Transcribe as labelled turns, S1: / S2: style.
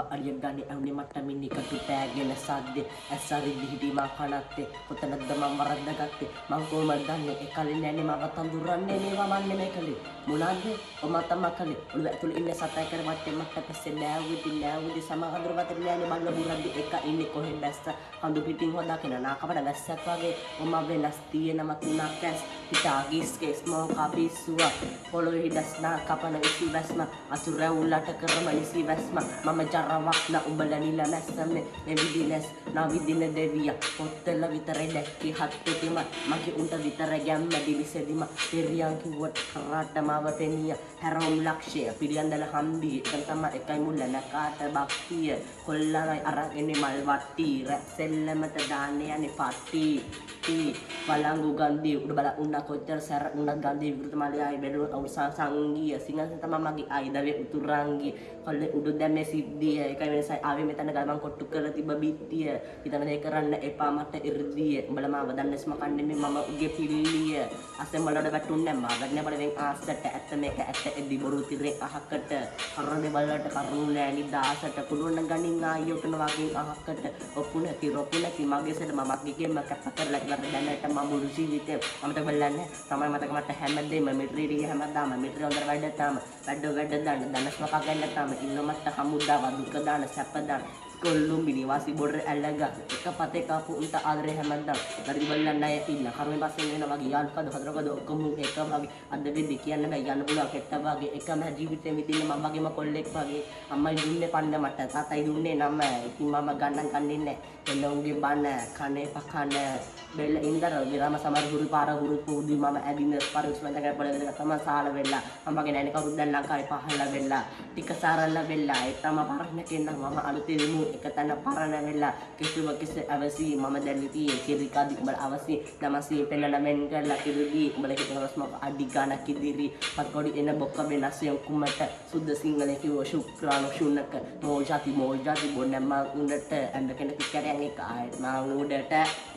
S1: අලියක් ගන්නේ ඇහුනේ මට මිනිකටු පෑගෙන සද්දේ ඇස්සරිදි හිටි මං කනත්තේ කොතනද මං වරද්දාගත්තේ මං කොහමද දන්නේ ඒ කලින් නෑනේ මම තඳුරන්නේ නේවා මන් නෙමෙයි කලේ මොනවාද ඔම තමයි කලේ ඔළුව ඇතුලේ ඉන්නේ සතයි කර වටේ මට පස්සේ නෑවුදි සමහඳුර වතේ නෑනේ බල්ල බුරද්දි එක ඉන්නේ කොහෙන් දැස්ස හඳු පිටින් හොදාගෙන නාකපඩ වැස්සක් වගේ ඔම වෙනස් තියෙනම තුනක් ඇස් පිටාගිස් කේස් මෝ කපිස්සුවා පොළොවේ හිඩස් නා කපන ඉසි වැස්ම අතුර උල්ලට කරම ඉසි වැස්ම මම ජරවක්න උඹලා නිල මැස්සම එවිදිනස් නාවිදින දෙවියා පොත්තල විතරයි දැක්කේ හත්පෙතිම මගේ උන්ට විතර ගැම්ම දිවිසෙදිම පෙරියන් කිව්වට කරාටමව පෙනිය හැරොම් ලක්ෂය පිළියන්දල හන්දි එකන් තමයි එකයි මුල්ල නැකාට බක්තිය කොල්ලනයි අරන් එන්නේ මල් වට්ටි රැසෙල්ලමට දාන්නේ යන්නේ පට්ටි බලංගු ගන්දී උඩ බල උන්න කොච්චර සැර උන්නත් ගන්දී විරුත මලයයි බැලුව අවුසා සංගීය සිංහල තමයි මගේ ආයිදවේ උතුරංගී කොල්ලේ උඩු දැම්මේ සිද්ධිය එකයි වෙනසයි ආවේ මෙතන ගමන් කොට්ටු කරලා තිබ්බ බිත්තිය හිතන දේ කරන්න එපා මට ඉර්ධිය උඹලා මාව දන්නේස් මකන්නේ මේ මම උගේ පිල්ලිය අසෙන් බලඩ වැටුන්නේ මා ගන්න බලවෙන් ආස්සට ඇත්ත මේක ඇත්ත එදි බොරු තිරේ අහකට කරන්නේ බලලට කරුණු නෑනි 16ට පුළුවන් ගණින් ආයෝටන වගේ අහකට ඔපුණ තිරොපුණ මගේ සෙට මම ගිගෙම කැප කරලා ඉවර දැනට මම මුළු ජීවිතේ මම බලන්නේ තමයි මතක මට හැමදේම මිට්‍රීඩි හැමදාම මිට්‍රී හොඳට වැඩ තාම වැඩ දාන්න දනස් මකා ගන්න තාම ඉන්නමත් හමුදාව දුක දාන සැප දාන කොල්ලුම් බිනිවාසි බොඩ ඇල්ලග එක පතේ කාපු උන්ට ආදරේ හැමදාම ගරි බලන්න අය ඉන්න කරුමේ පස්සේ වෙනවා වගේ යාළුකද හතරකද ඔක්කොම එක වගේ අද වෙද්දි කියන්න බෑ යන්න පුළුවන් කෙට්ට වගේ එකම ජීවිතේ විදින්න මම වගේම කොල්ලෙක් වගේ අම්මයි දුන්නේ පන්න මට තාත්තයි දුන්නේ නම ඉතින් මම ගණන් කන්නේ නැහැ එළවුන්ගේ බන කනේ පකන බෙල්ල ඉන්දර විරාම සමහර ගුරු පාර ගුරු පොදි මම ඇදින පරිස්සමෙන් බලගෙන තමයි සාල වෙලා මමගේ නෑනේ කවුරුද දැන් ලංකාවේ පහළ වෙලා ටික සාරල්ල වෙලා ඒ තමයි පරණ කෙනා මම අලුතේ දෙමු එක තැන පරණ වෙලා කිසිම අවසි මම දැන් ඉතියේ කිරිකාදි උඹල අවසි නමසි පෙන්නන මෙන් කරලා කිරිදි උඹල හිතනවස් මම අඩි ගණක් ඉදිරි පත්කොඩි එන බොක්ක වෙනස් යොකුමට සුද්ධ සිංහලේ කිව්ව ශුක්‍රාණු ශුන්නක මොජාති බොන්නම උන්නට ඇඳ කෙනෙක් කරයන් එක ආයෙත් මම උඩට